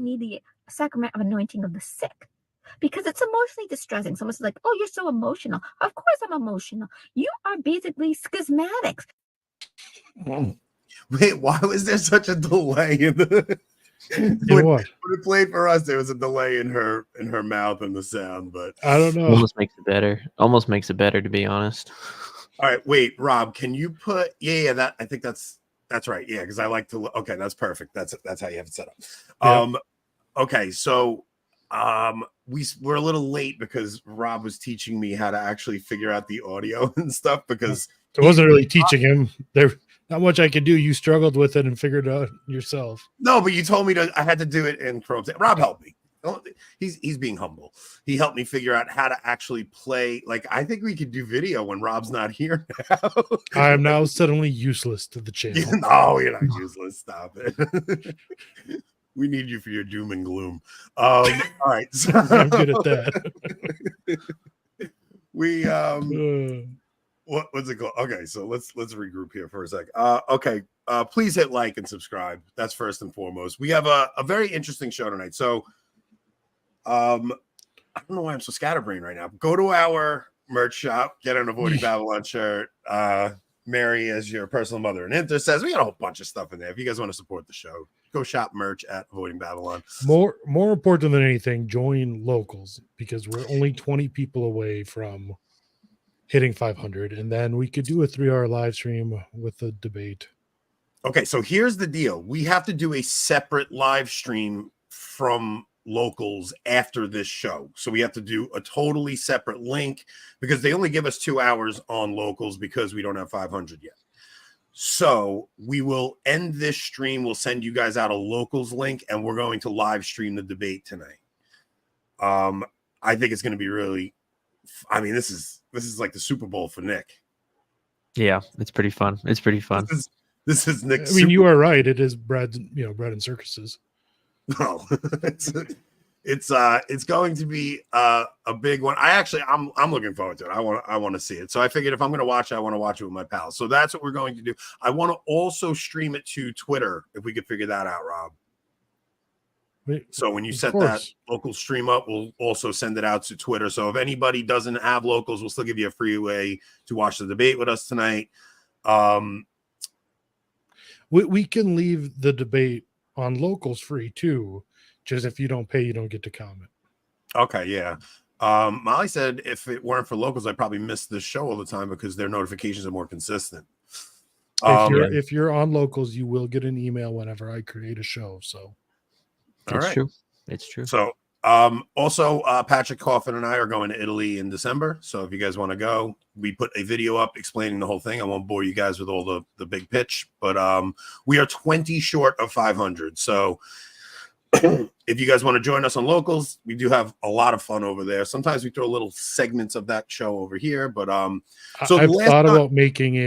need the sacrament of anointing of the sick. Because it's emotionally distressing. Someone's like, oh, you're so emotional. Of course I'm emotional. You are basically schismatics. Wait, why was there such a delay in the what? When it played for us, there was a delay in her mouth and the sound, but I don't know. Almost makes it better, to be honest. All right, wait, Rob, can you put that I think that's right. Yeah, because I like to okay, that's perfect. That's how you have it set up. Yeah. Okay, so we're a little late because Rob was teaching me how to actually figure out the audio and stuff because I wasn't really teaching him. There not much I could do. You struggled with it and figured it out yourself. No, but you told me I had to do it in Chrome. Rob helped me. He's being humble. He helped me figure out how to actually play. Like, I think we could do video when Rob's not here now. I am now suddenly useless to the channel. No, you're not useless. Stop it. We need you for your doom and gloom. All right. So, I'm good at that. We what's it called? Okay, so let's regroup here for a sec. Okay. Please hit like and subscribe. That's first and foremost. We have a very interesting show tonight. So I don't know why I'm so scatterbrained right now. Go to our merch shop, get an Avoiding Babylon shirt. Mary as your personal mother and intercessor. We got a whole bunch of stuff in there. If you guys want to support the show, go shop merch at Avoiding Babylon. More important than anything, join locals because we're only 20 people away from hitting 500, and then we could do a 3-hour live stream with a debate. Okay, so here's the deal. We have to do a separate live stream from locals after this show. So we have to do a totally separate link because they only give us 2 hours on locals because we don't have 500 yet. So we will end this stream. We'll send you guys out a locals link and we're going to live stream the debate tonight. I think it's going to be really, I mean, this is like the Super Bowl for Nick. Yeah, it's pretty fun. It's pretty fun. This is Nick's. I mean, you are right. It is bread and circuses. No, it's going to be a big one. I'm looking forward to it. I want to see it. So I figured if I'm going to watch it, I want to watch it with my pals. So that's what we're going to do. I want to also stream it to Twitter if we could figure that out, Rob. So when you set that local stream up, we'll also send it out to Twitter. So if anybody doesn't have locals, we'll still give you a free way to watch the debate with us tonight. We can leave the debate on locals free too. Just if you don't pay, you don't get to comment. Okay, yeah. Molly said if it weren't for locals, I'd probably miss this show all the time because their notifications are more consistent. If you're on locals, you will get an email whenever I create a show. So It's true. It's true. So also Patrick Coffin and I are going to Italy in December. So if you guys want to go, we put a video up explaining the whole thing. I won't bore you guys with all the big pitch, but we are 20 short of 500. So if you guys want to join us on locals, we do have a lot of fun over there. Sometimes we throw little segments of that show over here, but so I've thought about making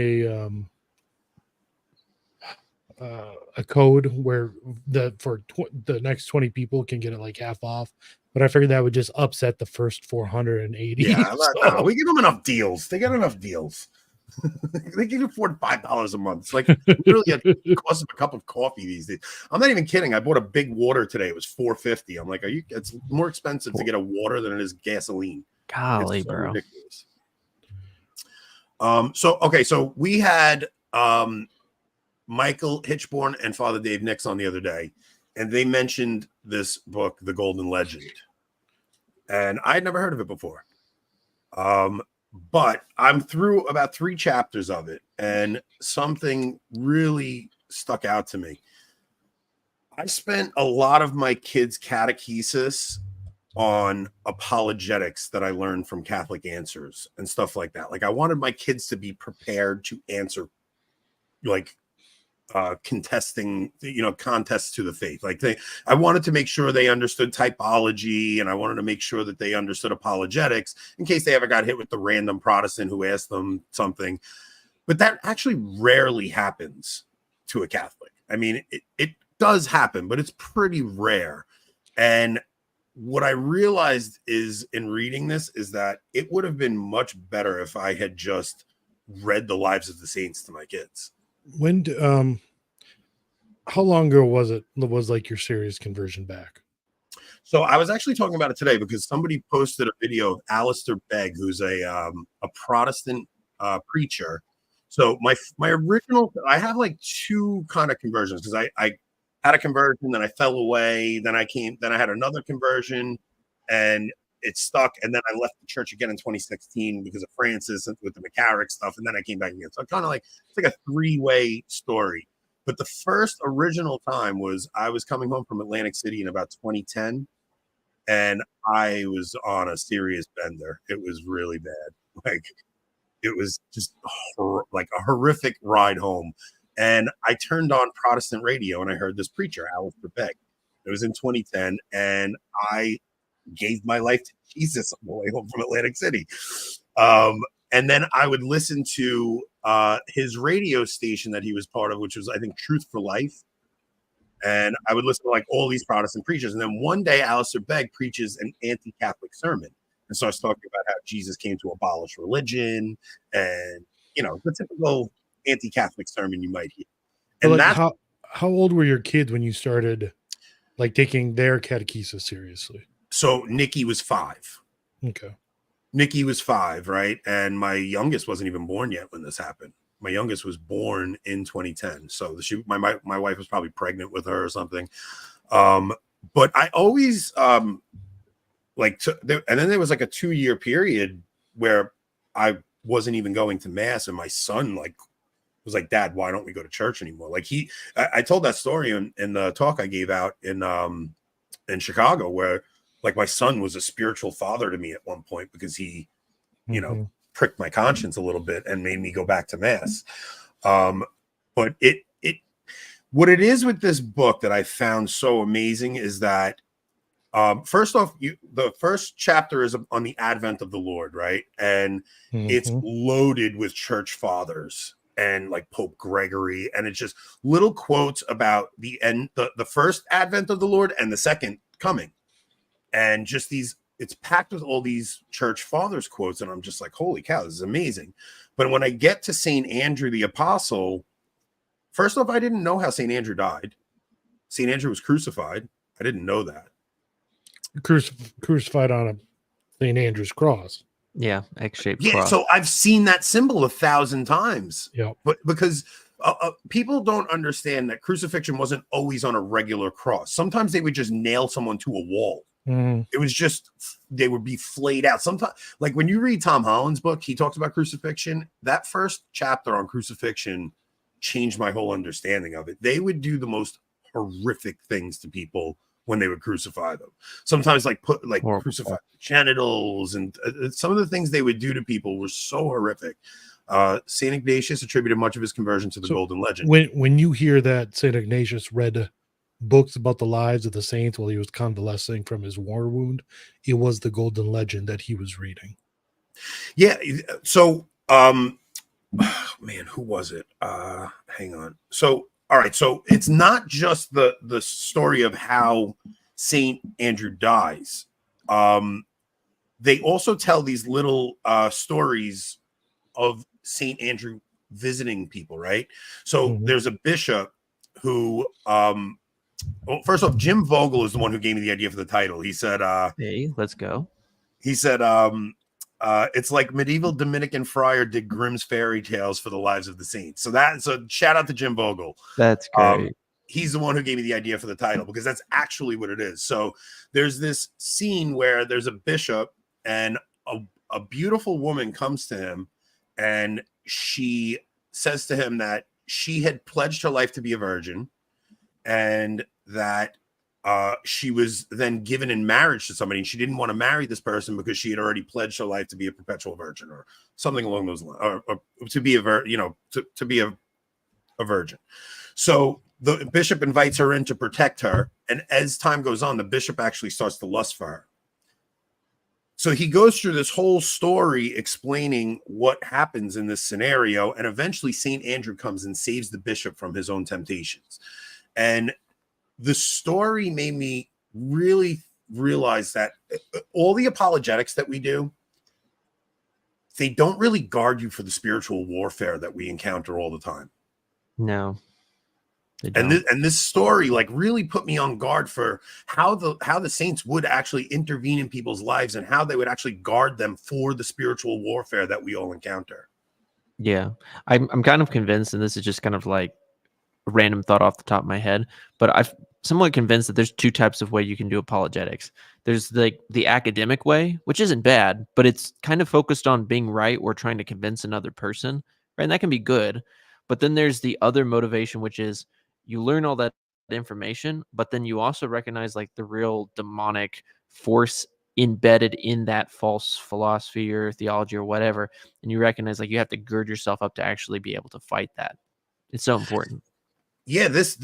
a code where the next 20 people can get it like half off, but I figured that would just upset the first 480. Yeah, no, we give them enough deals. They got enough deals. They can afford $5 a month. It's like literally the cost of a cup of coffee these days. I'm not even kidding. I bought a big water today. It was $4.50. I'm like, it's more expensive to get a water than it is gasoline. Golly, bro. Ridiculous. So we had Michael Hitchborn and Father Dave Nix on the other day, and they mentioned this book, The Golden Legend. And I had never heard of it before. But I'm through about 3 chapters of it, and something really stuck out to me. I spent a lot of my kids' catechesis on apologetics that I learned from Catholic Answers and stuff like that. Like I wanted my kids to be prepared to answer like contesting, contests to the faith. Like I wanted to make sure they understood typology, and I wanted to make sure that they understood apologetics in case they ever got hit with the random Protestant who asked them something. But that actually rarely happens to a Catholic. I mean, it does happen, but it's pretty rare. And what I realized is in reading this is that it would have been much better if I had just read the Lives of the Saints to my kids. When how long ago was like your serious conversion back? So I was actually talking about it today because somebody posted a video of Alistair Begg, who's a Protestant preacher. So my original, I have like two kind of conversions because I had a conversion, then I fell away, then I had another conversion, and it stuck, and then I left the church again in 2016 because of Francis with the McCarrick stuff, and then I came back again. So kind of like it's like a three-way story. But the first original time was I was coming home from Atlantic City in about 2010, and I was on a serious bender. It was really bad. Like it was just like a horrific ride home. And I turned on Protestant radio and I heard this preacher, Alistair Begg. It was in 2010, and I gave my life to Jesus on the way home from Atlantic City. And then I would listen to his radio station that he was part of, which was, I think, Truth for Life. And I would listen to like all these Protestant preachers. And then one day, Alistair Begg preaches an anti-Catholic sermon and starts talking about how Jesus came to abolish religion and, you know, the typical anti-Catholic sermon you might hear. And like how old were your kids when you started like taking their catechesis seriously? So Nikki was 5. Okay. Nikki was 5, right? And my youngest wasn't even born yet when this happened. My youngest was born in 2010. So my wife was probably pregnant with her or something. But I always and then there was like a 2-year period where I wasn't even going to mass, and my son was like, Dad, why don't we go to church anymore? Like I told that story in the talk I gave out in Chicago, where like my son was a spiritual father to me at one point because he, you know, pricked my conscience a little bit and made me go back to mass. But what it is with this book that I found so amazing is that first off, the first chapter is on the advent of the Lord, right? And it's loaded with church fathers and like Pope Gregory, and it's just little quotes about the first advent of the Lord and the second coming, and just it's packed with all these church fathers quotes, and I'm just like, holy cow, this is amazing. But when I get to St. Andrew the Apostle, first off, I didn't know how St. Andrew died. St. Andrew was crucified. I didn't know that. Crucified on a St. Andrew's cross. Yeah, X-shaped cross. So I've seen that symbol 1,000 times. Yeah, but because people don't understand that crucifixion wasn't always on a regular cross. Sometimes they would just nail someone to a wall. It was just they would be flayed out. Sometimes, like when you read Tom Holland's book, he talks about crucifixion. That first chapter on crucifixion changed my whole understanding of it. They would do the most horrific things to people when they would crucify them. Sometimes crucify genitals, and some of the things they would do to people were so horrific. St. Ignatius attributed much of his conversion to the Golden Legend. When you hear that St. Ignatius read books about the lives of the saints while he was convalescing from his war wound, it was the Golden Legend that he was reading. Yeah. So, man, who was it? Hang on. So, all right. So it's not just the story of how St. Andrew dies. They also tell these little stories of St. Andrew visiting people, right? So there's a bishop who, well, first off, Jim Vogel is the one who gave me the idea for the title. He said, hey, let's go. He said, it's like medieval Dominican friar did Grimm's fairy tales for the lives of the saints. So shout out to Jim Vogel. That's great. He's the one who gave me the idea for the title because that's actually what it is. So there's this scene where there's a bishop and a beautiful woman comes to him, and she says to him that she had pledged her life to be a virgin, and that she was then given in marriage to somebody, and she didn't want to marry this person because she had already pledged her life to be a perpetual virgin or something along those lines, or to be to be a virgin. So the bishop invites her in to protect her, and as time goes on, the bishop actually starts to lust for her. So he goes through this whole story explaining what happens in this scenario, and eventually St. Andrew comes and saves the bishop from his own temptations. And the story made me really realize that all the apologetics that we do, they don't really guard you for the spiritual warfare that we encounter all the time. No. They And don't. this story like really put me on guard for how the saints would actually intervene in people's lives and how they would actually guard them for the spiritual warfare that we all encounter. Yeah, I'm kind of convinced, and this is just kind of like a random thought off the top of my head, but I'm somewhat convinced that there's two types of way you can do apologetics. There's like the academic way, which isn't bad, but it's kind of focused on being right or trying to convince another person, right? And that can be good. But then there's the other motivation, which is you learn all that information, but then you also recognize like the real demonic force embedded in that false philosophy or theology or whatever. And you recognize like you have to gird yourself up to actually be able to fight that. It's so important. Yeah, this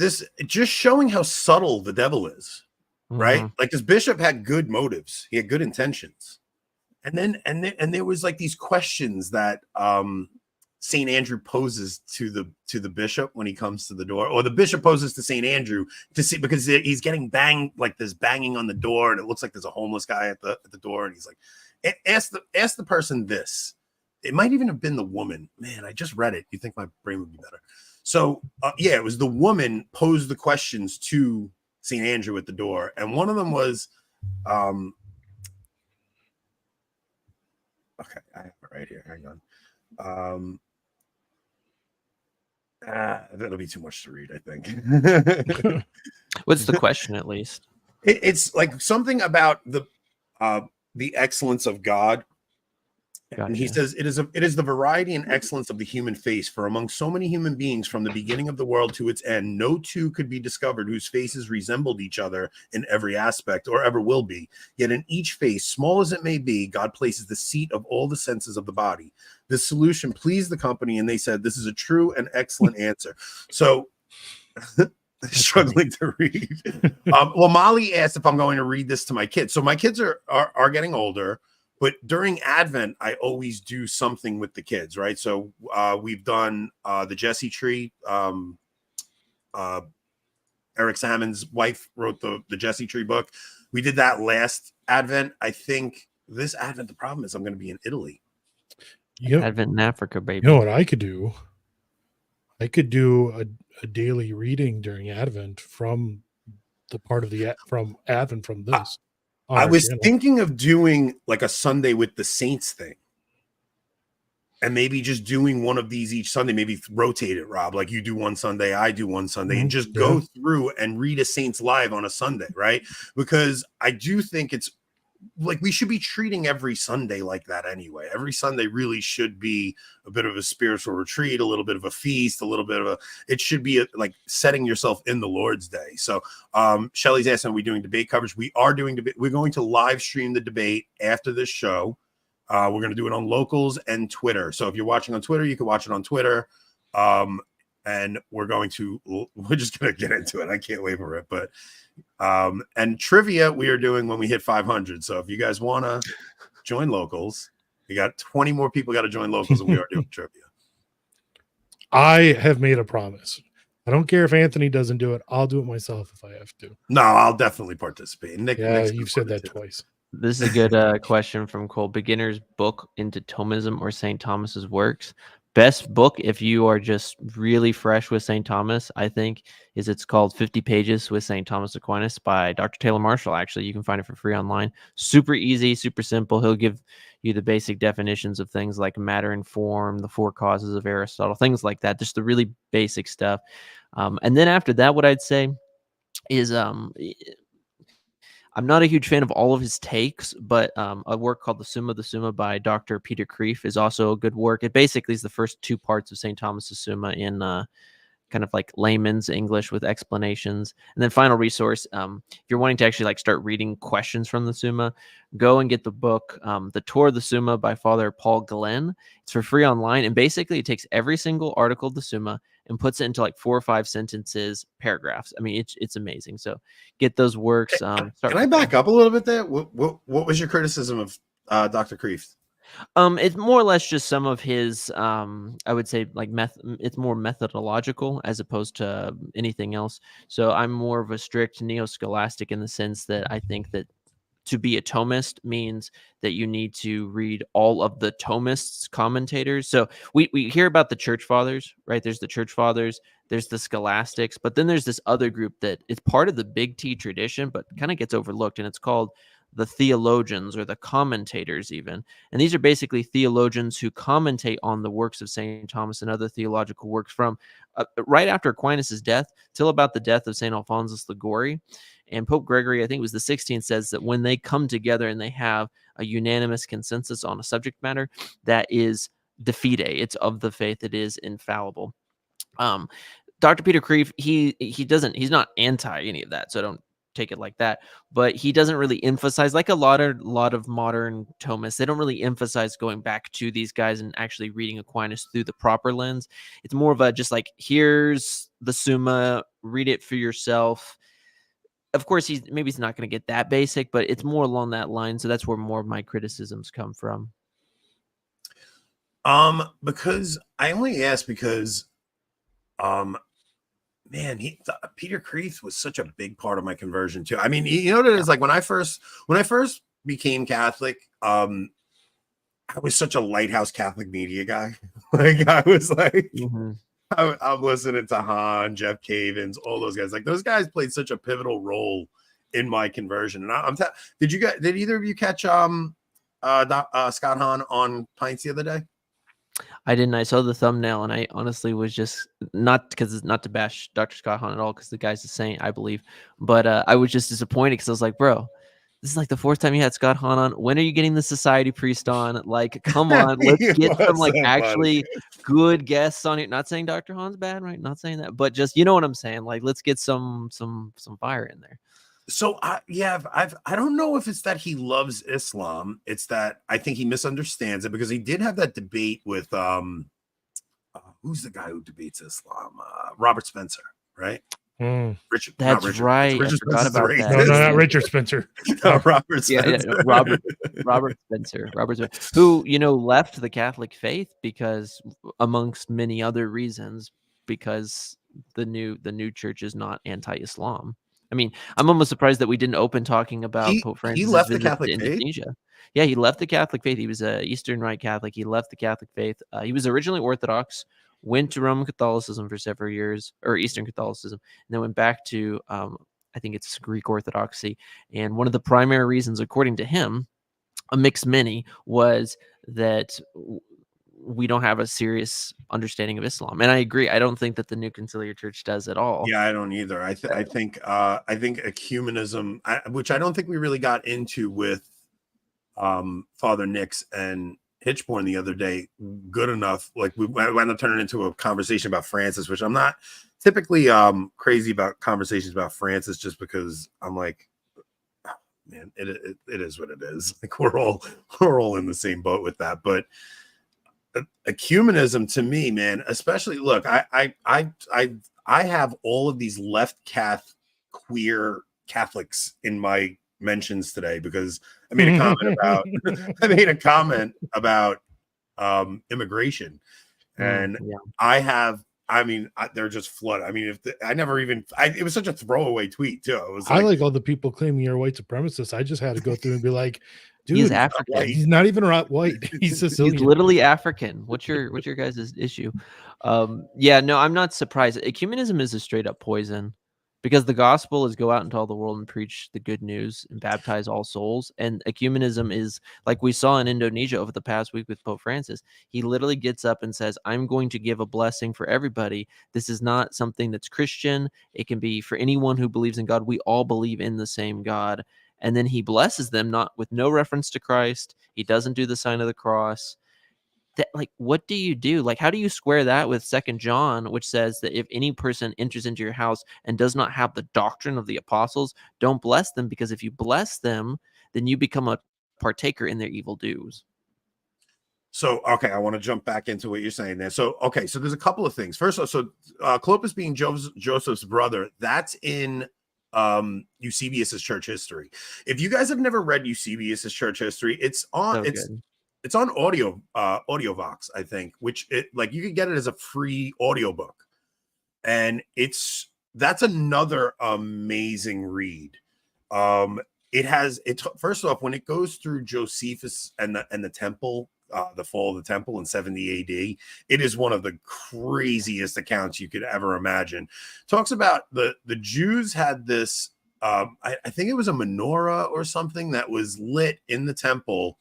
just showing how subtle the devil is, right? Mhm. Like this bishop had good motives, he had good intentions, and then there was like these questions that Saint Andrew poses to the bishop when he comes to the door, or the bishop poses to Saint Andrew to see, because he's getting banged, like there's banging on the door, and it looks like there's a homeless guy at the door, and he's like, ask the person this. It might even have been the woman. Man, I just read it. You think my brain would be better? So yeah, it was the woman posed the questions to St. Andrew at the door. And one of them was, okay, I have it right here. Hang on. That'll be too much to read, I think. What's the question at least? It's like something about the excellence of God. And he Gotcha. says, it is the variety and excellence of the human face, for among so many human beings from the beginning of the world to its end, no two could be discovered whose faces resembled each other in every aspect, or ever will be. Yet in each face, small as it may be, God places the seat of all the senses of the body. This solution pleased the company, and they said, this is a true and excellent answer. So struggling to read. Well, Molly asked if I'm going to read this to my kids. So my kids are getting older. But during Advent, I always do something with the kids, right? So we've done the Jesse Tree. Eric Salmon's wife wrote the Jesse Tree book. We did that last Advent. I think this Advent, the problem is I'm going to be in Italy. Advent in Africa, baby. You know what I could do? I could do a daily reading during Advent from the part of from Advent from this. I was thinking of doing like a Sunday with the Saints thing, and maybe just doing one of these each Sunday, maybe rotate it, Rob. Like you do one Sunday, I do one Sunday, and just go through and read a Saints live on a Sunday, right? Because I do think it's like we should be treating every Sunday like that anyway. Every Sunday really should be a bit of a spiritual retreat, a little bit of a feast, a little bit of it should be like setting yourself in the Lord's day. So Shelly's asking, are we doing debate coverage? We are doing debate. We're going to live stream the debate after this show. We're going to do it on Locals and Twitter. So if you're watching on Twitter, you can watch it on Twitter. And we're just going to get into it. I can't wait for it. But and trivia we are doing when we hit 500. So if you guys want to join Locals, we got 20 more people got to join Locals, and we are doing trivia. I have made a promise. I don't care if Anthony doesn't do it. I'll do it myself if I have to. No, I'll definitely participate. Nick, you've said that twice. This is a good question from Cole. Beginner's book into Thomism or St. Thomas's works. Best book if you are just really fresh with St. Thomas, I think, it's called 50 Pages with St. Thomas Aquinas by Dr. Taylor Marshall. Actually, you can find it for free online. Super easy, super simple. He'll give you the basic definitions of things like matter and form, the four causes of Aristotle, things like that. Just the really basic stuff. And then after that, what I'd say is I'm not a huge fan of all of his takes, but a work called the Summa by Dr. Peter Kreeft is also a good work. It basically is the first two parts of St. Thomas's Summa in kind of like layman's English with explanations. And then final resource, if you're wanting to actually like start reading questions from the Summa, go and get the book, The Tour of the Summa by Father Paul Glenn. It's for free online. And basically it takes every single article of the Summa and puts it into like 4 or 5 sentences, paragraphs. I mean, it's amazing. So get those works. Can I back up a little bit there? What was your criticism of Dr. Kreeft? It's more or less just some of his, I would say like it's more methodological as opposed to anything else. So I'm more of a strict neo-scholastic in the sense that I think that to be a Thomist means that you need to read all of the Thomists' commentators. So we hear about the Church Fathers, right? There's the Church Fathers, there's the Scholastics, but then there's this other group that is part of the Big T tradition, but kind of gets overlooked, and it's called the theologians or the commentators even. And these are basically theologians who commentate on the works of St. Thomas and other theological works from right after Aquinas' death till about the death of St. Alphonsus Liguori. And Pope Gregory, I think it was the 16th, says that when they come together and they have a unanimous consensus on a subject matter, that is de fide, it's of the faith, it is infallible. Dr. Peter Kreeft, he's not anti any of that, so don't take it like that, but he doesn't really emphasize, like a lot of modern Thomists, they don't really emphasize going back to these guys and actually reading Aquinas through the proper lens. It's more of a just like, here's the Summa, read it for yourself. Of course, he's not going to get that basic, but it's more along that line. So that's where more of my criticisms come from. Because I only asked because, man, Peter Kreeft was such a big part of my conversion too. I mean, you know what it is, like when I first became Catholic, I was such a Lighthouse Catholic Media guy. Like I was like, I'm listening to Hahn, Jeff Cavins, all those guys. Like those guys played such a pivotal role in my conversion. And did either of you catch Scott Hahn on Pints the other day? I didn't. I saw the thumbnail, and I honestly was just not to bash Dr. Scott Hahn at all, because the guy's a saint, I believe. But I was just disappointed because I was like, bro, this is like the fourth time you had Scott Hahn on. When are you getting the society priest on? Like, come on, let's get some like actually good guests on it. Not saying Dr. Hahn's bad, right? Not saying that, but just, you know what I'm saying? Like, let's get some fire in there. So I don't know if it's that he loves Islam. It's that I think he misunderstands it, because he did have that debate with who's the guy who debates Islam? Robert Spencer, right? Richard. That's right. Richard I forgot about that. No, not Richard Spencer. Robert Spencer. Robert Spencer. Who, left the Catholic faith because, amongst many other reasons, because the new church is not anti-Islam. I mean, I'm almost surprised that we didn't open talking about Pope Francis. He left the Catholic faith? Indonesia. Yeah, he left the Catholic faith. He was a Eastern Rite Catholic. He left the Catholic faith. He was originally Orthodox, went to Roman Catholicism for several years, or Eastern Catholicism, and then went back to, I think it's Greek Orthodoxy. And one of the primary reasons, according to him, amidst many, was that we don't have a serious understanding of Islam. And I agree. I don't think that the New Conciliar Church does at all. Yeah, I don't either. I think ecumenism, which I don't think we really got into with Father Nix and Hitchborn the other day, good enough. Like we wound up turning into a conversation about Francis, which I'm not typically crazy about conversations about Francis, just because I'm like, oh, man, it is what it is. Like we're all in the same boat with that. But ecumenism to me, man, especially look, I have all of these left queer Catholics in my mentions today, because I made a comment about immigration, and they're just flooded. I mean, it was such a throwaway tweet too. It was I like all the people claiming you're white supremacists. I just had to go through and be like, dude, he's African. He's not even white. He's Sicilian. He's literally African. What's your guys' issue? Yeah, no, I'm not surprised. Ecumenism is a straight up poison, because the gospel is go out into all the world and preach the good news and baptize all souls. And ecumenism is, like we saw in Indonesia over the past week with Pope Francis, he literally gets up and says, I'm going to give a blessing for everybody. This is not something that's Christian. It can be for anyone who believes in God. We all believe in the same God. And then he blesses them, with no reference to Christ. He doesn't do the sign of the cross. That, like, what do you do? Like, how do you square that with 2 John, which says that if any person enters into your house and does not have the doctrine of the apostles, don't bless them, because if you bless them, then you become a partaker in their evil do's. So, okay, I want to jump back into what you're saying there. So, okay, so there's a couple of things. First, Clopas being Joseph's brother, that's in Eusebius's church history. If you guys have never read Eusebius's church history, it's on AudioVox, I think, which you can get it as a free audiobook. And that's another amazing read. it has it. First off, when it goes through Josephus and the temple, the fall of the temple in 70 AD, it is one of the craziest accounts you could ever imagine. Talks about the Jews had this. I think it was a menorah or something that was lit in the temple.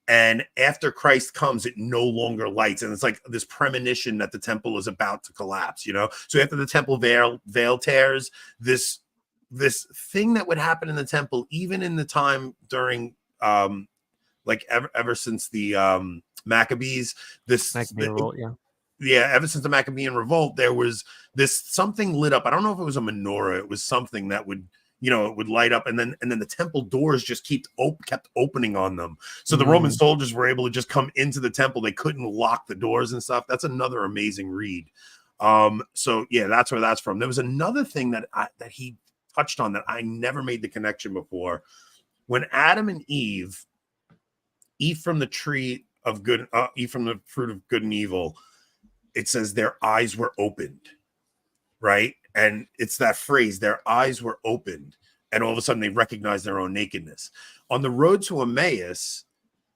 And after Christ comes, it no longer lights. And it's like this premonition that the temple is about to collapse, you know? So after the temple veil tears, this thing that would happen in the temple, even in the time during, like ever since the Maccabees, Revolt, ever since the Maccabean revolt, there was this something lit up. I don't know if it was a menorah. It was something that would, you know, it would light up, and then the temple doors just kept opening on them. So the Roman soldiers were able to just come into the temple. They couldn't lock the doors and stuff. That's another amazing read. So yeah, that's where that's from. There was another thing that he touched on that I never made the connection before. When Adam and Eve eat from the tree of good, eat from the fruit of good and evil, it says their eyes were opened, right? And it's that phrase, their eyes were opened, and all of a sudden they recognized their own nakedness. On the road to Emmaus,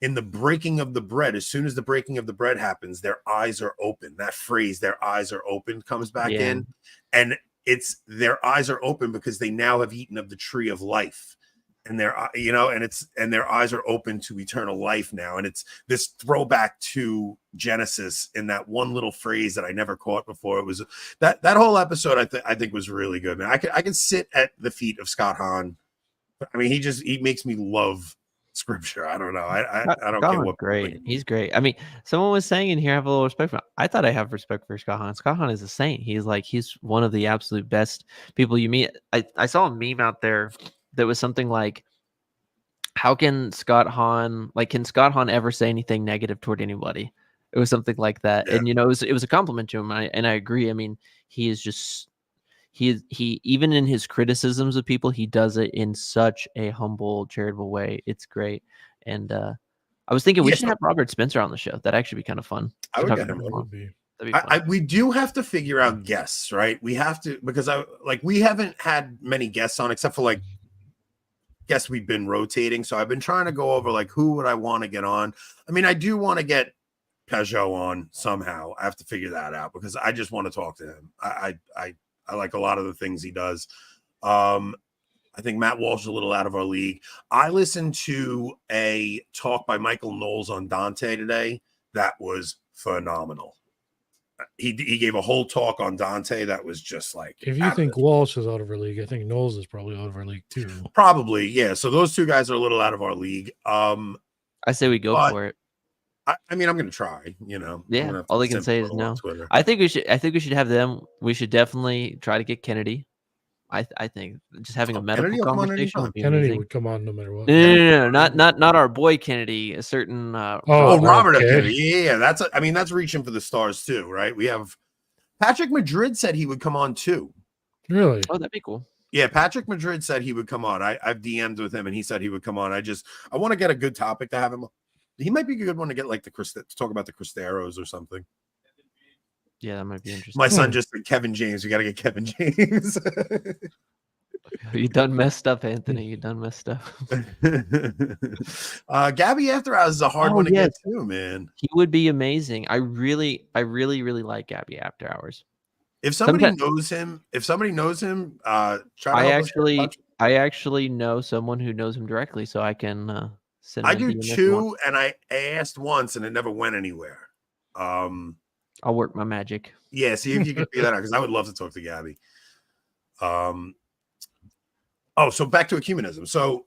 in the breaking of the bread, as soon as the breaking of the bread happens, their eyes are open. That phrase, their eyes are open, comes back in. And it's their eyes are open because they now have eaten of the tree of life. And their, you know, and their eyes are open to eternal life now. And it's this throwback to Genesis in that one little phrase that I never caught before. It was that whole episode. I think was really good, man. I can sit at the feet of Scott Hahn. I mean, he makes me love scripture. I don't know. I don't care what. Great. He's great. I mean, someone was saying in here, I have a little respect for him. I thought I have respect for Scott Hahn. Scott Hahn is a saint. He's one of the absolute best people you meet. I saw a meme out there that was something like, how can Scott Hahn ever say anything negative toward anybody? It was something like that. Yeah. And, you know, it was a compliment to him. And I agree. I mean, he is just, he even in his criticisms of people, he does it in such a humble, charitable way. It's great. And I was thinking we should have Robert Spencer on the show. That'd actually be kind of fun. I would get him. We do have to figure out guests, right? We have to, because we haven't had many guests on except for like guests we've been rotating. So I've been trying to go over like who would I want to get on. I mean, I do want to get Peugeot on somehow. I have to figure that out because I just want to talk to him. I like a lot of the things he does. I think Matt Walsh is a little out of our league. I listened to a talk by Michael Knowles on Dante today. That was phenomenal. He gave a whole talk on Dante that was just like, if you think Walsh is out of our league, I think Knowles is probably out of our league too. Probably, yeah. So those two guys are a little out of our league. I say we go for it. I mean, I'm going to try. You know, yeah. All they can say is no. I think we should have them. We should definitely try to get Kennedy. I think just having a medical conversation would be Kennedy amazing. would come on no matter what. No, not our boy Kennedy. A certain Robert F. Kennedy. Yeah, that's reaching for the stars too, right? We have Patrick Madrid said he would come on too. Really? Oh, that'd be cool. Yeah, Patrick Madrid said he would come on. I've DM'd with him and he said he would come on. I want to get a good topic to have him. He might be a good one to get like to talk about the Cristeros or something. Yeah, that might be interesting. My son just said Kevin James. We got to get Kevin James. You done messed up, Anthony. You done messed up. Gabby After Hours is a hard one to get too, man. He would be amazing. I really like Gabby After Hours. If somebody knows him, try to I actually know someone who knows him directly, so I can send him. I do too, and I asked once, and it never went anywhere. I'll work my magic. Yeah, see if you can figure that out because I would love to talk to Gabby. So back to ecumenism. So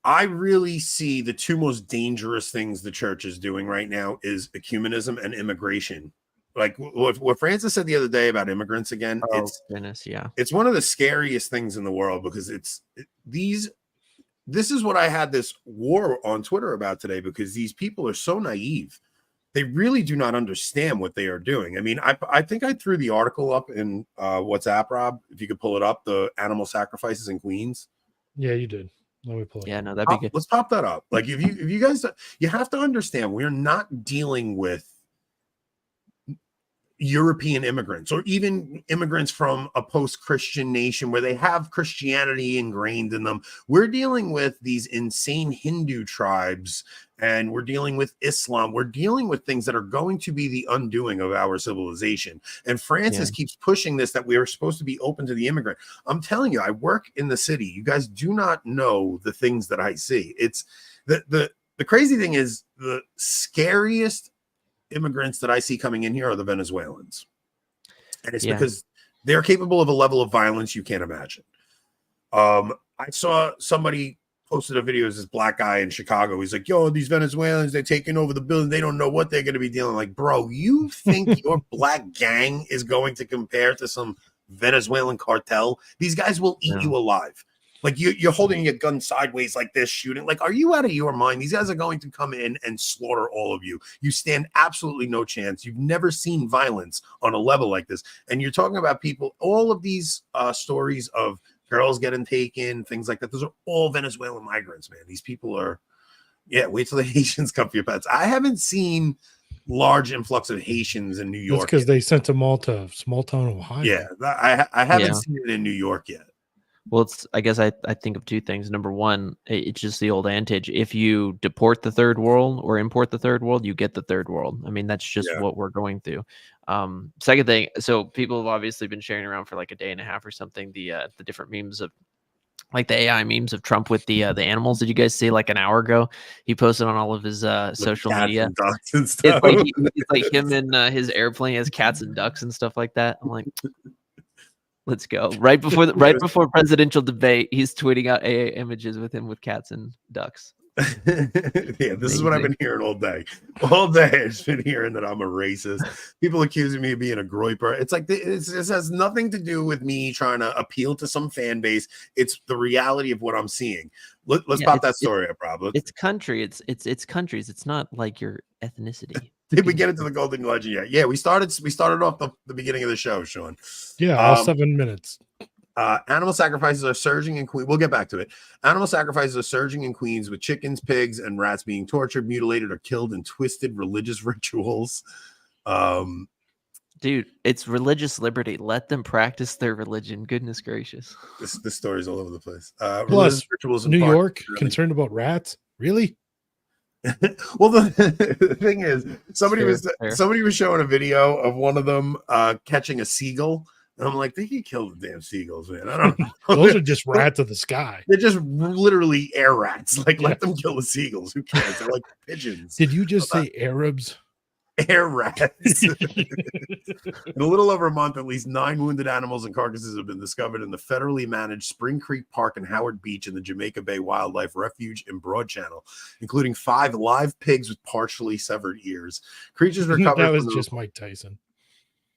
I really see the two most dangerous things the church is doing right now is ecumenism and immigration. Like what Francis said the other day about immigrants again. It's one of the scariest things in the world because this is what I had this war on Twitter about today because these people are so naive. They really do not understand what they are doing. I mean, I think I threw the article up in WhatsApp, Rob, if you could pull it up, the animal sacrifices in Queens. Yeah, you did. Let me pull it. Yeah, no, that'd be good. Let's pop that up. Like if you guys, you have to understand, we're not dealing with European immigrants or even immigrants from a post-Christian nation where they have Christianity ingrained in them. We're dealing with these insane Hindu tribes, and we're dealing with Islam. We're dealing with things that are going to be the undoing of our civilization. And Francis keeps pushing this, that we are supposed to be open to the immigrant. I'm telling you, I work in the city. You guys do not know the things that I see. It's the crazy thing is, the scariest immigrants that I see coming in here are the Venezuelans. And it's because they're capable of a level of violence you can't imagine. I saw somebody posted a video of this black guy in Chicago. He's like, yo, these Venezuelans, they're taking over the building. They don't know what they're going to be dealing. Like, bro, you think your black gang is going to compare to some Venezuelan cartel? These guys will eat you alive. Like, you're holding your gun sideways like this, shooting. Like, are you out of your mind? These guys are going to come in and slaughter all of you. You stand absolutely no chance. You've never seen violence on a level like this. And you're talking about people, all of these stories of girls getting taken, things like that. Those are all Venezuelan migrants, man. These people are, wait till the Haitians come for your pets. I haven't seen large influx of Haitians in New York. That's because they sent them all to small town Ohio. Yeah, I haven't seen it in New York yet. Well, I guess I think of two things. Number one, it's just the old adage: if you deport the third world or import the third world, you get the third world. I mean, that's just what we're going through. Second thing, so people have obviously been sharing around for like a day and a half or something the different memes of, like, the AI memes of Trump with the animals. Did you guys see, like, an hour ago? He posted on all of his social media. It's like him in his airplane has cats and ducks and stuff like that. I'm like, let's go. Right before presidential debate, he's tweeting out AA images with him with cats and ducks. This is what I've been hearing all day. All day I've been hearing that I'm a racist. People accusing me of being a groiper. It's like, this has nothing to do with me trying to appeal to some fan base. It's the reality of what I'm seeing. Let's pop that story up, Rob. It's country. It's countries. It's not like your ethnicity. Did we get into the golden legend yet? Yeah, we started off the beginning of the show, Sean. Yeah, all 7 minutes. Animal sacrifices are surging in Queens. We'll get back to it. Animal sacrifices are surging in Queens, with chickens, pigs, and rats being tortured, mutilated, or killed in twisted religious rituals. Dude, it's religious liberty. Let them practice their religion. Goodness gracious. This story's all over the place. Plus, rituals in New York, concerned about rats? Really? Well, the thing is, somebody was showing a video of one of them catching a seagull, and I'm like, they can kill the damn seagulls, man. I don't know. Those are just rats of the sky. They're just literally air rats. Like, let them kill the seagulls. Who cares? They're like pigeons. Did you just say Arabs? Air rats. In a little over a month, at least 9 wounded animals and carcasses have been discovered in the federally managed Spring Creek Park and Howard Beach in the Jamaica Bay Wildlife Refuge in Broad Channel, including 5 live pigs with partially severed ears. Creatures recovered. That was just Mike Tyson.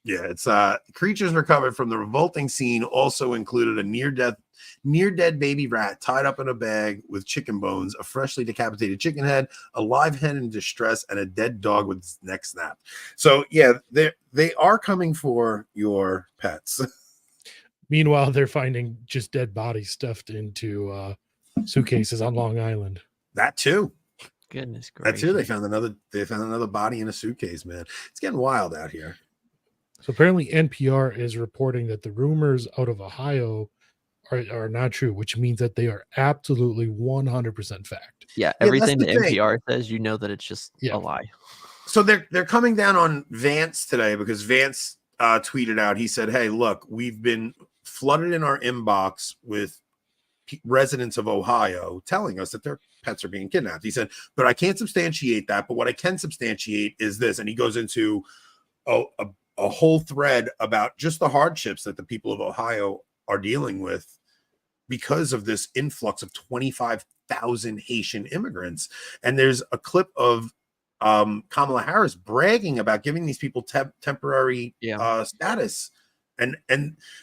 Yeah, it's creatures recovered from the revolting scene also included a near dead baby rat tied up in a bag with chicken bones, a freshly decapitated chicken head, a live hen in distress, and a dead dog with its neck snapped. So yeah, they are coming for your pets. Meanwhile, they're finding just dead bodies stuffed into suitcases on Long Island. That too. Goodness gracious. That too. They found another body in a suitcase, man. It's getting wild out here. So apparently NPR is reporting that the rumors out of Ohio are not true, which means that they are absolutely 100% fact. Yeah, everything that NPR says, you know that it's just a lie. So they're coming down on Vance today because Vance tweeted out, he said, hey, look, we've been flooded in our inbox with residents of Ohio telling us that their pets are being kidnapped. He said, but I can't substantiate that. But what I can substantiate is this. And he goes into a whole thread about just the hardships that the people of Ohio are dealing with because of this influx of 25,000 Haitian immigrants. And there's a clip of Kamala Harris bragging about giving these people temporary status. And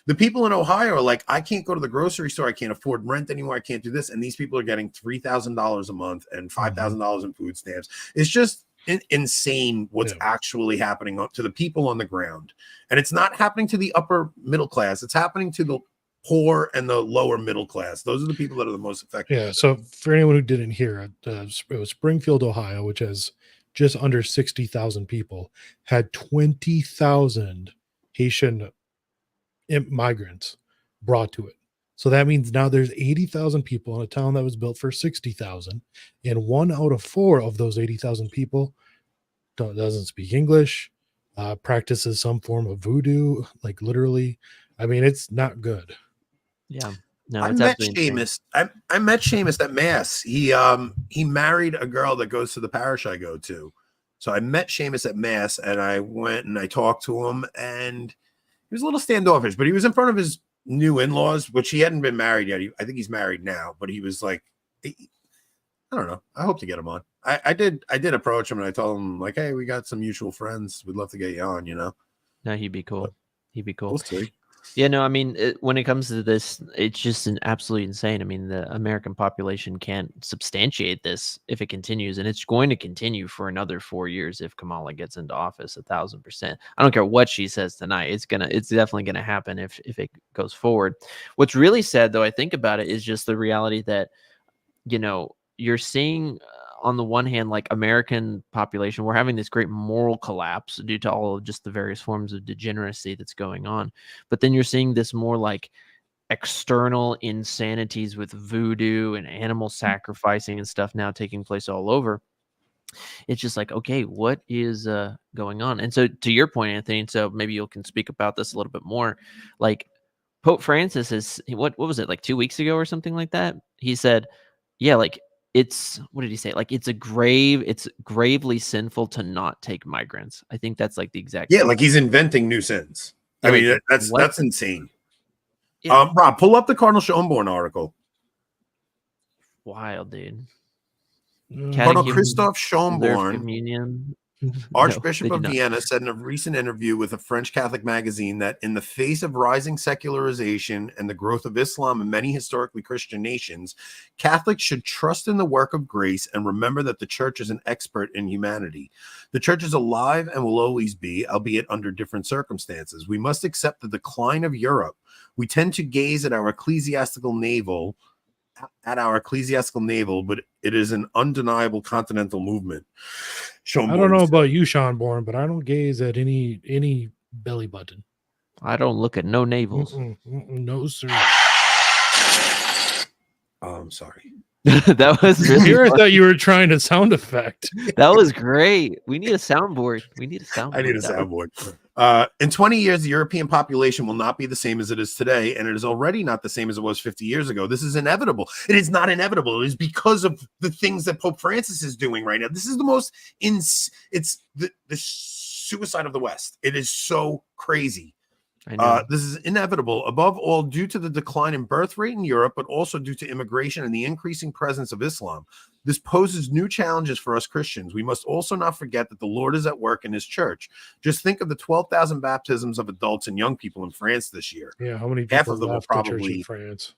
the people in Ohio are like, I can't go to the grocery store. I can't afford rent anymore. I can't do this. And these people are getting $3,000 a month and $5,000 in food stamps. It's just insane what's actually happening to the people on the ground. And it's not happening to the upper middle class. It's happening to the poor and the lower middle class. Those are the people that are the most affected. Yeah. So for anyone who didn't hear it, it was Springfield, Ohio, which has just under 60,000 people, had 20,000 Haitian migrants brought to it. So that means now there's 80,000 people in a town that was built for 60,000, and 1 out of 4 of those 80,000 people doesn't speak English, practices some form of voodoo, like literally. I mean, it's not good. Yeah. No, I it's met absolutely insane. Seamus. I met Seamus at Mass. He married a girl that goes to the parish I go to. So I met Seamus at Mass, and I went and I talked to him, and he was a little standoffish, but he was in front of his new in-laws, which he hadn't been married yet. I think he's married now, but he was like, I don't know. I hope to get him on. I did approach him, and I told him, like, hey, we got some mutual friends. We'd love to get you on, No, he'd be cool. He'd be cool. We'll see. Yeah, no, I mean, when it comes to this, it's just absolutely insane. I mean, the American population can't substantiate this if it continues, and it's going to continue for another 4 years if Kamala gets into office. 1,000%. I don't care what she says tonight; it's definitely gonna happen if it goes forward. What's really sad, though, I think about it, is just the reality that you're seeing. On the one hand, like American population, we're having this great moral collapse due to all of just the various forms of degeneracy that's going on. But then you're seeing this more like external insanities with voodoo and animal sacrificing and stuff now taking place all over. It's just like, okay, what is going on? And so to your point, Anthony, and so maybe you can speak about this a little bit more. Like Pope Francis is, what was it, like 2 weeks ago or something like that? He said, yeah, like, what did he say? Like, it's gravely sinful to not take migrants. I think that's like the exact. Yeah, like he's inventing new sins. Yeah, I mean, like, that's insane. Yeah. Rob, pull up the Cardinal Schönborn article. Wild, dude. Cardinal Christoph Schönborn, communion. Archbishop No, of Vienna, said in a recent interview with a French Catholic magazine that in the face of rising secularization and the growth of Islam in many historically Christian nations, Catholics should trust in the work of grace and remember that the Church is an expert in humanity. The Church is alive and will always be, albeit under different circumstances. We must accept the decline of Europe. We tend to gaze at our ecclesiastical navel, but it is an undeniable continental movement. I don't know about you, Schönborn, but I don't gaze at any belly button. I don't look at no navels. No, sir. Oh, I'm sorry. That was really Here I thought you were trying to sound effect. That was great. We need a soundboard. I need a soundboard. In 20 years, the European population will not be the same as it is today, and it is already not the same as it was 50 years ago. This is inevitable. It is not inevitable. It is because of the things that Pope Francis is doing right now. This is the most it's the suicide of the West. It is so crazy. This is inevitable, above all, due to the decline in birth rate in Europe, but also due to immigration and the increasing presence of Islam. This poses new challenges for us Christians. We must also not forget that the Lord is at work in his church. Just think of the 12,000 baptisms of adults and young people in France this year. Yeah, how many people half of them will probably in France?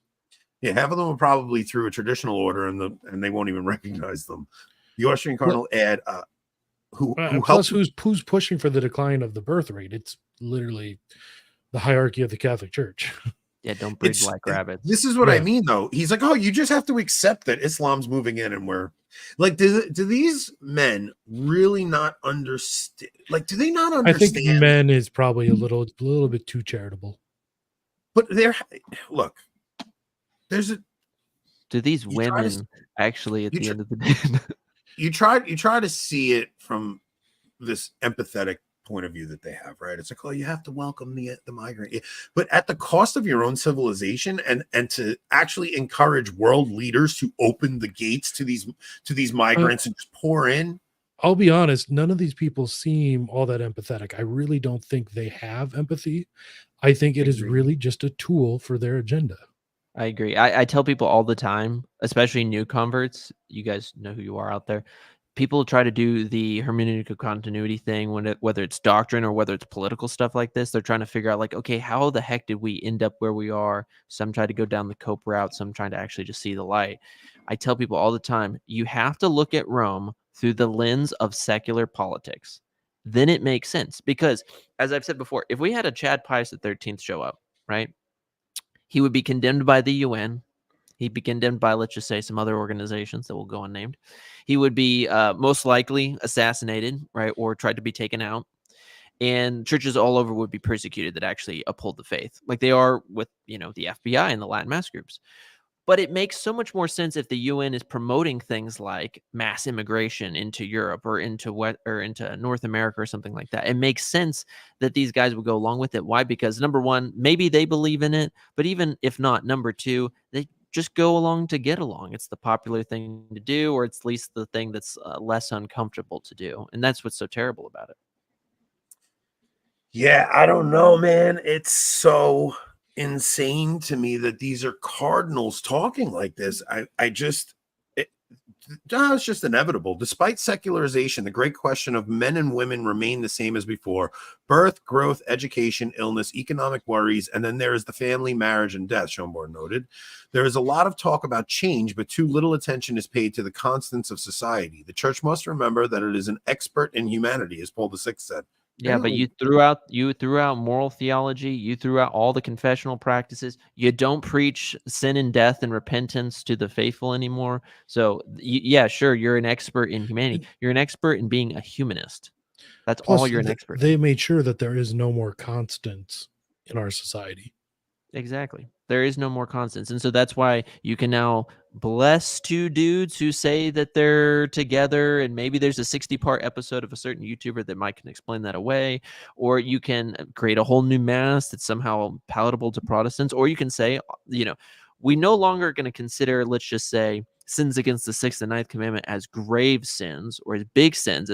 Yeah, half of them will probably through a traditional order, and they won't even recognize them. The Austrian cardinal who's pushing for the decline of the birth rate? It's literally the hierarchy of the Catholic Church. Yeah, don't breed black rabbits. This is what I mean, though. He's like, oh, you just have to accept that Islam's moving in, and we're like, do these men really not understand? Like, do they not understand? I think men is probably a little bit too charitable. But do these women actually at the end of the day? you try to see it from this empathetic point of view that they have, right? It's like, oh, you have to welcome the migrant, but at the cost of your own civilization, and to actually encourage world leaders to open the gates to these migrants and just pour in. I'll be honest, none of these people seem all that empathetic. I really don't think they have empathy. I think it is really just a tool for their agenda. I agree. I tell people all the time, especially new converts, you guys know who you are out there. People try to do the hermeneutical continuity thing whether it's doctrine or whether it's political stuff like this. They're trying to figure out, like, okay, how the heck did we end up where we are? Some try to go down the cope route. Some trying to actually just see the light. I tell people all the time, you have to look at Rome through the lens of secular politics. Then it makes sense. Because, as I've said before, if we had a Chad Pius XIII show up, right, he would be condemned by the UN. He'd be condemned by, let's just say, some other organizations that will go unnamed. He would be most likely assassinated, right, or tried to be taken out. And churches all over would be persecuted that actually uphold the faith, like they are with, the FBI and the Latin mass groups. But it makes so much more sense if the UN is promoting things like mass immigration into Europe or into North America or something like that. It makes sense that these guys would go along with it. Why? Because number one, maybe they believe in it, but even if not, number two, they just go along to get along. It's the popular thing to do, or it's at least the thing that's less uncomfortable to do. And that's what's so terrible about it. Yeah, I don't know, man. It's so insane to me that these are cardinals talking like this. It's just inevitable. Despite secularization, the great question of men and women remain the same as before: birth, growth, education, illness, economic worries, and then there is the family, marriage, and death, Schomburg noted. There is a lot of talk about change, but too little attention is paid to the constants of society. The church must remember that it is an expert in humanity, as Paul VI said. Yeah, but you threw out moral theology. You threw out all the confessional practices. You don't preach sin and death and repentance to the faithful anymore. So yeah, sure, you're an expert in humanity. You're an expert in being a humanist. That's Plus, all you're an expert. They made sure that there is no more constants in our society. Exactly. There is no more constants. And so that's why you can now bless two dudes who say that they're together, and maybe there's a 60-part episode of a certain YouTuber that might can explain that away, or you can create a whole new mass that's somehow palatable to Protestants, or you can say, we no longer going to consider, let's just say, sins against the 6th and 9th commandment as grave sins or as big sins,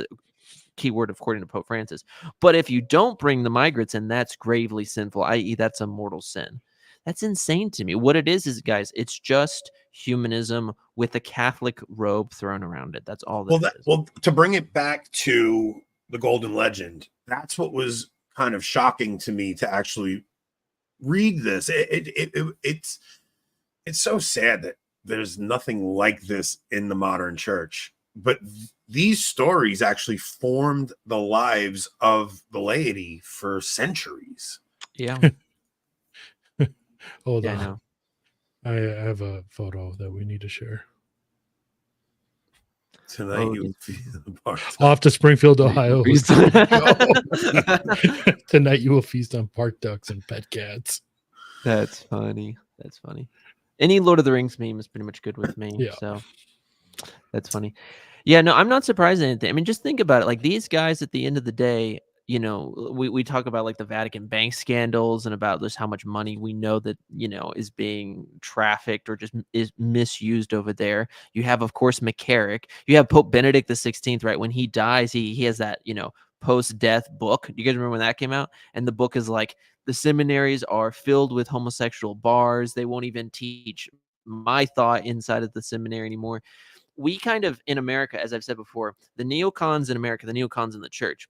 keyword according to Pope Francis. But if you don't bring the migrants in, that's gravely sinful, i.e. that's a mortal sin. That's insane to me. What it is, guys, it's just humanism with a Catholic robe thrown around it. That's all that is. Well, to bring it back to the Golden Legend, that's what was kind of shocking to me to actually read this. It's so sad that there's nothing like this in the modern church. But these stories actually formed the lives of the laity for centuries. Yeah. Hold Yeah, on. I know. I have a photo that we need to share. Tonight you will feast on park Off to Springfield, Ohio. Tonight you will feast on park ducks and pet cats. That's funny. That's funny. Any Lord of the Rings meme is pretty much good with me. Yeah. So that's funny. Yeah, no, I'm not surprised at anything. I mean, just think about it. Like these guys at the end of the day, we talk about like the Vatican bank scandals and about just how much money we know that, is being trafficked or just is misused over there. You have, of course, McCarrick. You have Pope Benedict the 16th, right? When he dies, he has that, post-death book. You guys remember when that came out? And the book is like, the seminaries are filled with homosexual bars. They won't even teach my thought inside of the seminary anymore. We kind of, in America, as I've said before, the neocons in America, the neocons in the church,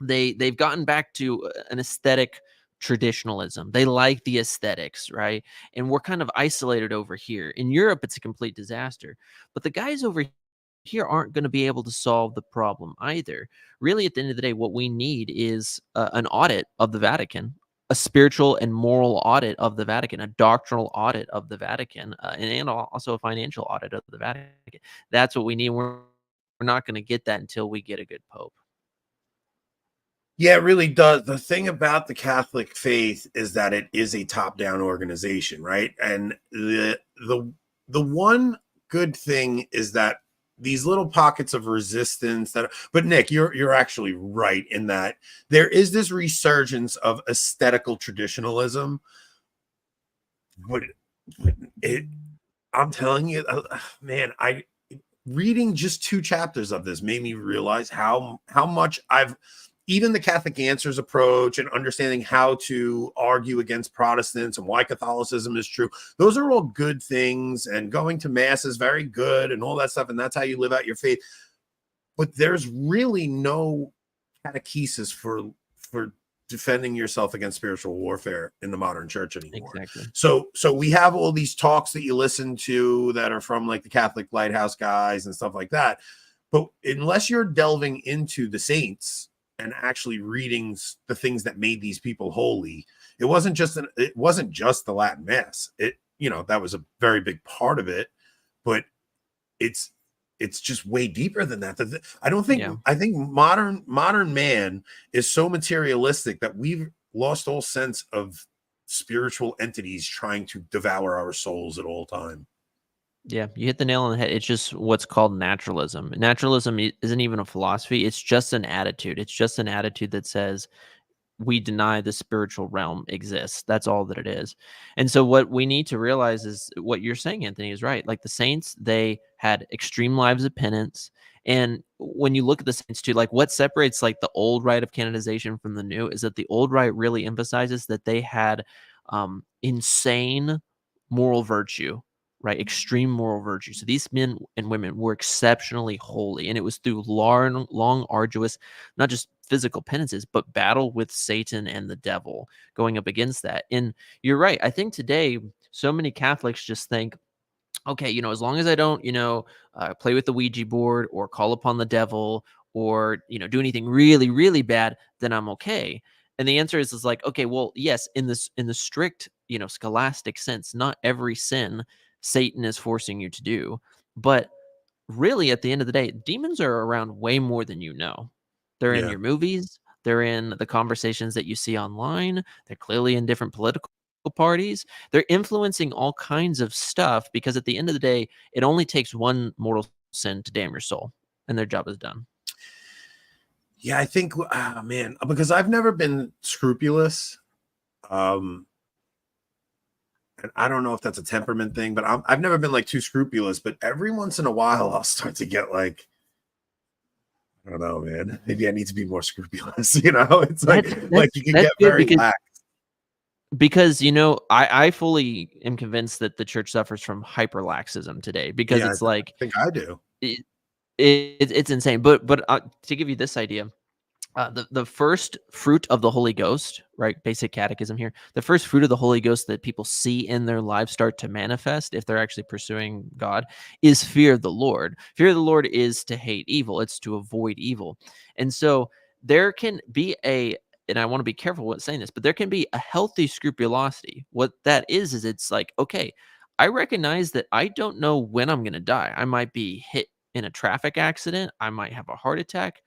they've gotten back to an aesthetic traditionalism. They like the aesthetics, right? And we're kind of isolated over here. In Europe, it's a complete disaster. But the guys over here aren't going to be able to solve the problem either. Really, at the end of the day, what we need is an audit of the Vatican, a spiritual and moral audit of the Vatican, a doctrinal audit of the Vatican, and also a financial audit of the Vatican. That's what we need. We're not going to get that until we get a good pope. Yeah, it really does. The thing about the Catholic faith is that it is a top-down organization, right? And the one good thing is that these little pockets of resistance but Nick, you're actually right in that there is this resurgence of aesthetical traditionalism. But I'm telling you, man, reading just 2 chapters of this made me realize how much even the Catholic Answers approach and understanding how to argue against Protestants and why Catholicism is true. Those are all good things, and going to mass is very good and all that stuff. And that's how you live out your faith. But there's really no catechesis for defending yourself against spiritual warfare in the modern church anymore. Exactly. So we have all these talks that you listen to that are from like the Catholic Lighthouse guys and stuff like that. But unless you're delving into the saints and actually reading the things that made these people holy, it wasn't just the Latin Mass. you know, that was a very big part of it, but it's just way deeper than that. I don't think, Yeah. I think modern man is so materialistic that we've lost all sense of spiritual entities trying to devour our souls at all time. Yeah, you hit the nail on the head. It's just what's called naturalism. Naturalism isn't even a philosophy. It's just an attitude. It's just an attitude that says we deny the spiritual realm exists. That's all that it is. And so what we need to realize is what you're saying, Anthony, is right. Like the saints, they had extreme lives of penance. And when you look at the saints too, like what separates like the old rite of canonization from the new is that the old rite really emphasizes that they had insane moral virtue, right? Extreme moral virtue. So these men and women were exceptionally holy. And it was through long, arduous, not just physical penances, but battle with Satan and the devil going up against that. And you're right. I think today, so many Catholics just think, okay, you know, as long as I don't, you know, play with the Ouija board or call upon the devil or, you know, do anything really, really bad, then I'm okay. And the answer is like, okay, well, yes, in the strict, you know, scholastic sense, not every sin Satan is forcing you to do, but really at the end of the day, demons are around way more than you know. They're in Yeah. your movies, they're in the conversations that you see online, they're clearly in different political parties. They're influencing all kinds of stuff because at the end of the day, it only takes one mortal sin to damn your soul, and their job is done. Yeah, I think, man, because I've never been scrupulous. And I don't know if that's a temperament thing, but I've never been like too scrupulous. But every once in a while, I'll start to get like, I don't know, man. Maybe I need to be more scrupulous. You know, it's like you can get good very lax. because you know I fully am convinced that the church suffers from hyperlaxism today because Yeah, it's like I think I do. it's insane. But to give you this idea. The first fruit of the Holy Ghost, right? Basic catechism here. The first fruit of the Holy Ghost that people see in their lives start to manifest if they're actually pursuing God is fear of the Lord. Fear of the Lord is to hate evil. It's to avoid evil. And so there can be and I want to be careful with saying this, but there can be a healthy scrupulosity. What that is it's like, okay, I recognize that I don't know when I'm going to die. I might be hit in a traffic accident. I might have a heart attack.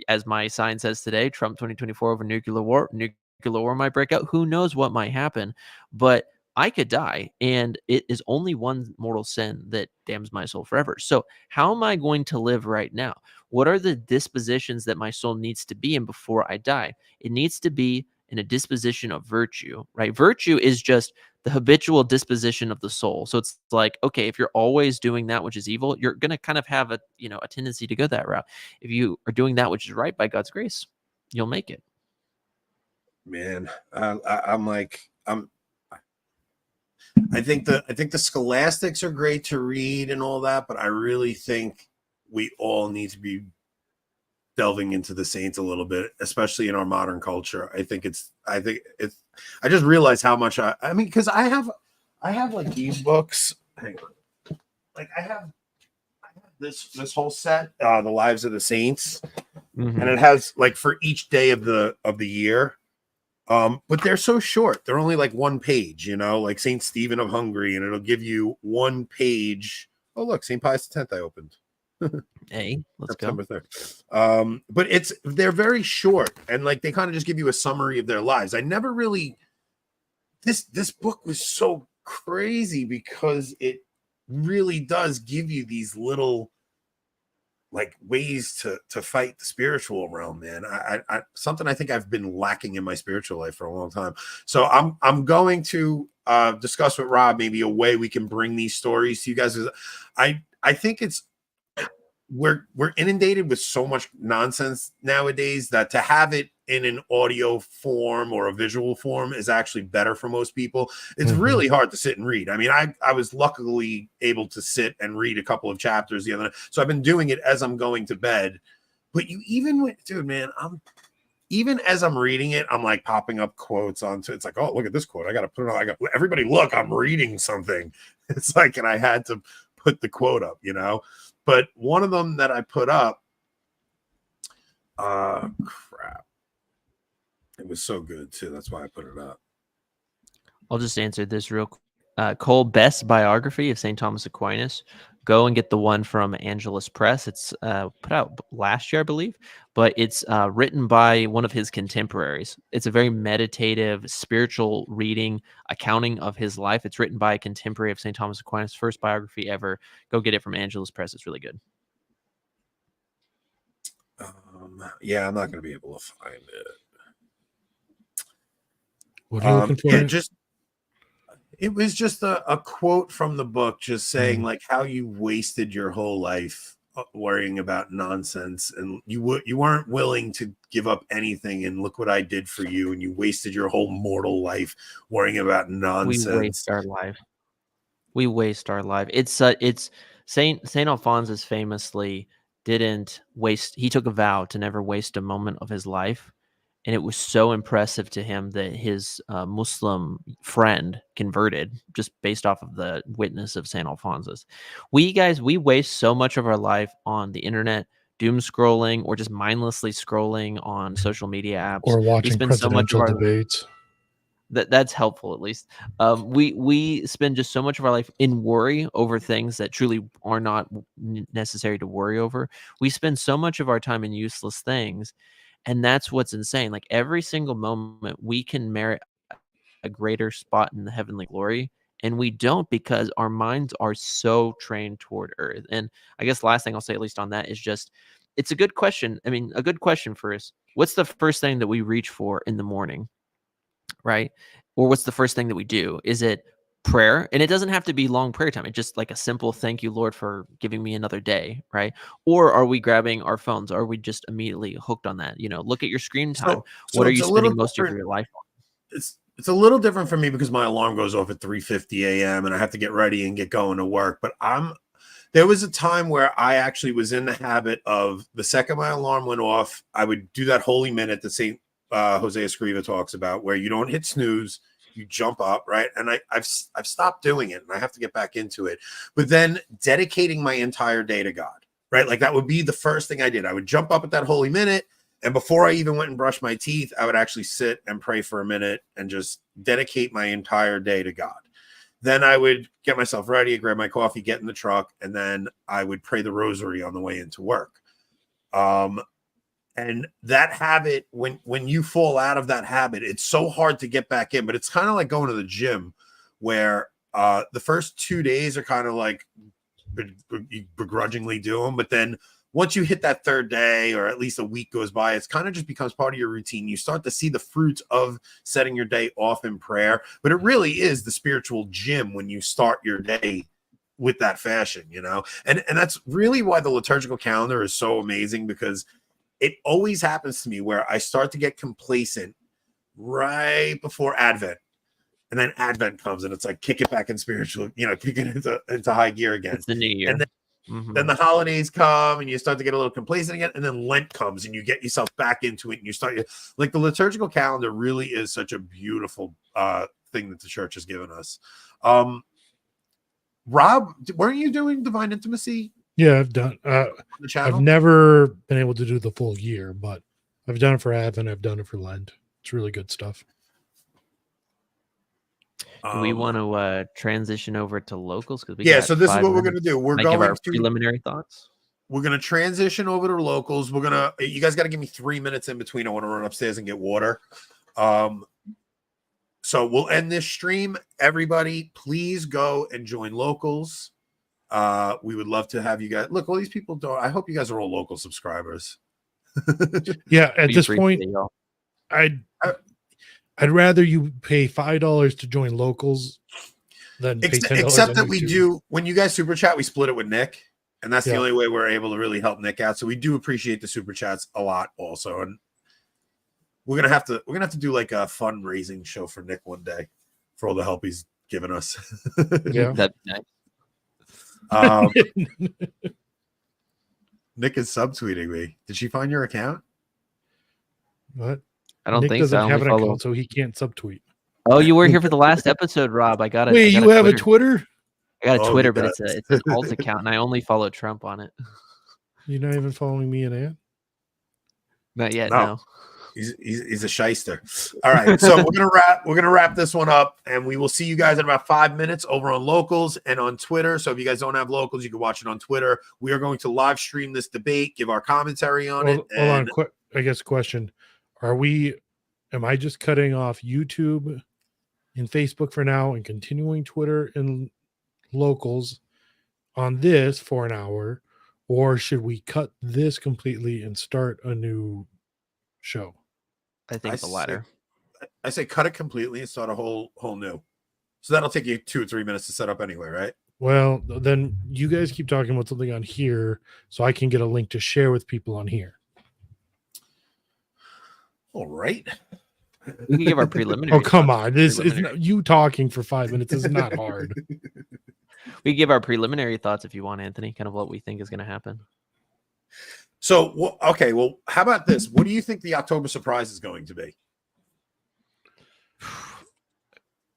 As my sign says today, Trump 2024 over nuclear war. Nuclear war might break out. Who knows what might happen? But I could die, and it is only one mortal sin that damns my soul forever. So, how am I going to live right now? What are the dispositions that my soul needs to be in before I die? It needs to be in a disposition of virtue, right? Virtue is just the habitual disposition of the soul. So it's like, okay, if you're always doing that which is evil, you're going to kind of have a, you know, a tendency to go that route. If you are doing that which is right by God's grace, you'll make it. Man, I'm like, I think the scholastics are great to read and all that, but I really think we all need to be delving into the saints a little bit, especially in our modern culture. I just realized how much I mean, because I have like these books. Hang on. Like I have this whole set, the Lives of the Saints, and it has like for each day of the year. But they're so short. They're only like one page, you know, like Saint Stephen of Hungary, and it'll give you one page. Oh, look, St. Pius X I opened. Hey, let's September go. 3rd. But they're very short, and like they kind of just give you a summary of their lives. I never really this book was so crazy because it really does give you these little like ways to fight the spiritual realm, man. I something I think I've been lacking in my spiritual life for a long time. So I'm going to discuss with Rob maybe a way we can bring these stories to you guys. I think it's we're inundated with so much nonsense nowadays that to have it in an audio form or a visual form is actually better for most people. It's really hard to sit and read. I mean, I was luckily able to sit and read a couple of chapters the other night. So I've been doing it as I'm going to bed. But dude, man, even as I'm reading it, I'm like popping up quotes onto it's like, oh, look at this quote. I got to put it on. Everybody look, I'm reading something. It's like, and I had to put the quote up, you know. But one of them that I put up, crap. It was so good too. That's why I put it up. I'll just answer this real quick. Cole Best's biography of St. Thomas Aquinas. Go and get the one from Angelus Press. It's put out last year, I believe, but it's written by one of his contemporaries. It's a very meditative, spiritual reading, accounting of his life. It's written by a contemporary of St. Thomas Aquinas, first biography ever. Go get it from Angelus Press. It's really good. Yeah, I'm not going to be able to find it. What are you looking for? It was just a quote from the book, just saying like how you wasted your whole life worrying about nonsense, and you weren't willing to give up anything, and look what I did for you, and you wasted your whole mortal life worrying about nonsense. We waste our life. We waste our life. It's Saint Alphonsus famously didn't waste. He took a vow to never waste a moment of his life. And it was so impressive to him that his Muslim friend converted just based off of the witness of St. Alphonsus. We waste so much of our life on the internet, doom scrolling, or just mindlessly scrolling on social media apps. Or watching presidential debates. That's helpful, at least. We spend just so much of our life in worry over things that truly are not necessary to worry over. We spend so much of our time in useless things. And that's what's insane. Like every single moment we can merit a greater spot in the heavenly glory, and we don't because our minds are so trained toward earth. And I guess last thing I'll say, at least on that, is just it's a good question. I mean, a good question for us. What's the first thing that we reach for in the morning? Right? Or what's the first thing that we do? Is it prayer? And it doesn't have to be long prayer time. It's just like a simple thank you, Lord, for giving me another day, right? Or are we grabbing our phones? Are we just immediately hooked on that? Look at your screen time. What are you spending most of your life on? It's a little different for me because my alarm goes off at 3:50 a.m. and I have to get ready and get going to work. But there was a time where I actually was in the habit of the second my alarm went off, I would do that holy minute that St. Jose Escriva talks about, where you don't hit snooze, you jump up, right? And I've stopped doing it, and I have to get back into it. But then dedicating my entire day to God, right? Like that would be the first thing I did. I would jump up at that holy minute, and before I even went and brushed my teeth, I would actually sit and pray for a minute and just dedicate my entire day to God. Then I would get myself ready, grab my coffee, get in the truck, and then I would pray the rosary on the way into work. And that habit, when you fall out of that habit, it's so hard to get back in. But it's kind of like going to the gym, where the first 2 days are kind of like you begrudgingly do them. But then once you hit that third day, or at least a week goes by, it's kind of just becomes part of your routine. You start to see the fruits of setting your day off in prayer. But it really is the spiritual gym when you start your day with that fashion, and that's really why the liturgical calendar is so amazing, because it always happens to me where I start to get complacent right before Advent. And then Advent comes and it's like kick it back in spiritual, kick it into high gear again. It's the new year. And then the holidays come and you start to get a little complacent again. And then Lent comes and you get yourself back into it, and you start like the liturgical calendar really is such a beautiful thing that the church has given us. Rob, weren't you doing Divine Intimacy? Yeah, I've done. I've never been able to do the full year, but I've done it for Advent. I've done it for Lent. It's really good stuff. Do we want to transition over to locals? So this is what we're going to do. We're going give our to preliminary thoughts. We're going to transition over to locals. You guys got to give me 3 minutes in between. I want to run upstairs and get water. So we'll end this stream. Everybody, please go and join locals. We would love to have you guys. Look, all these people don't. I hope you guys are all local subscribers. Yeah, at this point, I'd rather you pay $5 to join locals than pay $10. Except that we do, when you guys super chat, we split it with Nick, and that's the only way we're able to really help Nick out. So we do appreciate the super chats a lot, also. And we're gonna have to do like a fundraising show for Nick one day for all the help he's given us. Yeah, that'd be nice. Nick is subtweeting me. Did she find your account? What? I don't Nick think doesn't so. have an account, so he can't subtweet. Oh, you were here for the last episode, Rob. I got it. Wait, you have a Twitter? I got a Twitter, but it's an alt account, and I only follow Trump on it. You're not even following me and Ann? Not yet. No. He's a shyster. All right, so we're gonna wrap this one up, and we will see you guys in about 5 minutes over on Locals and on Twitter. So if you guys don't have Locals, you can watch it on Twitter. We are going to live stream this debate, give our commentary on it. Hold on, I guess question: Am I just cutting off YouTube and Facebook for now and continuing Twitter and Locals on this for an hour, or should we cut this completely and start a new show? I think the latter. I say cut it completely and start a whole new. So that'll take you 2 or 3 minutes to set up anyway, right? Well, then you guys keep talking about something on here so I can get a link to share with people on here. All right. We can give our preliminary. Oh, come on. This is you talking for 5 minutes is not hard. We can give our preliminary thoughts if you want, Anthony, kind of what we think is going to happen. So, okay, well, how about this? What do you think the October surprise is going to be?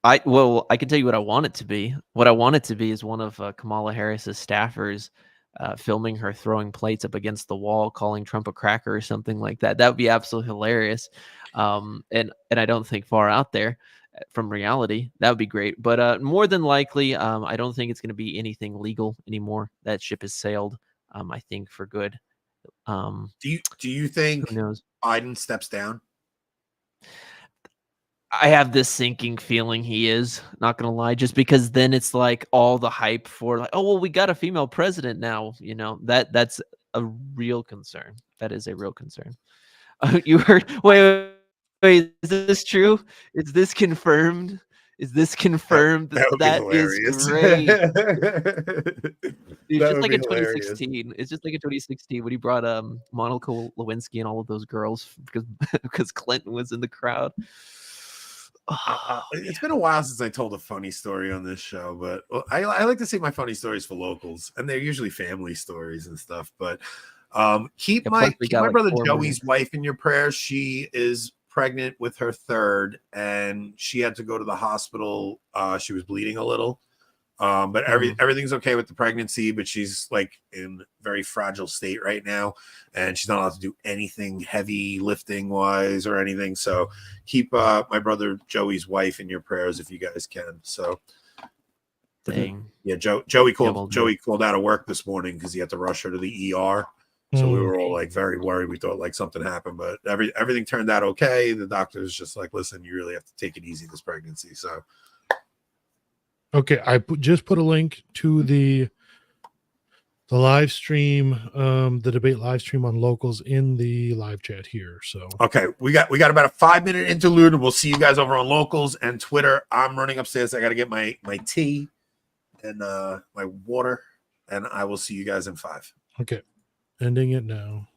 I can tell you what I want it to be. What I want it to be is one of Kamala Harris's staffers filming her throwing plates up against the wall, calling Trump a cracker or something like that. That would be absolutely hilarious. And I don't think far out there from reality. That would be great. But more than likely, I don't think it's going to be anything legal anymore. That ship has sailed, I think, for good. Do you think who knows? Biden steps down? I have this sinking feeling he is, not gonna lie, just because then it's like all the hype for like, oh well, we got a female president now. You know, that's a real concern. That is a real concern. You heard? Wait, is this true? Is this confirmed? Is this confirmed? That is great. It's just like in 2016. It's just like in 2016 when he brought Monica Lewinsky and all of those girls because Clinton was in the crowd. It's been a while since I told a funny story on this show, but I like to say my funny stories for Locals, and they're usually family stories and stuff. But keep my brother Joey's wife in your prayers. She is pregnant with her third, and she had to go to the hospital. She was bleeding a little, but everything's okay with the pregnancy, but she's like in very fragile state right now, and she's not allowed to do anything heavy lifting wise or anything. So keep my brother Joey's wife in your prayers if you guys can. So dang. Yeah, Joey called out of work this morning because he had to rush her to the ER. So we were all like very worried. We thought like something happened, but everything turned out okay. The doctor's just like, listen, you really have to take it easy this pregnancy. So okay, I just put a link to the live stream, the debate live stream on Locals in the live chat here. So okay, we got about a 5-minute interlude, and we'll see you guys over on Locals and Twitter. I'm running upstairs. I got to get my tea and my water, and I will see you guys in 5. Okay, ending it now.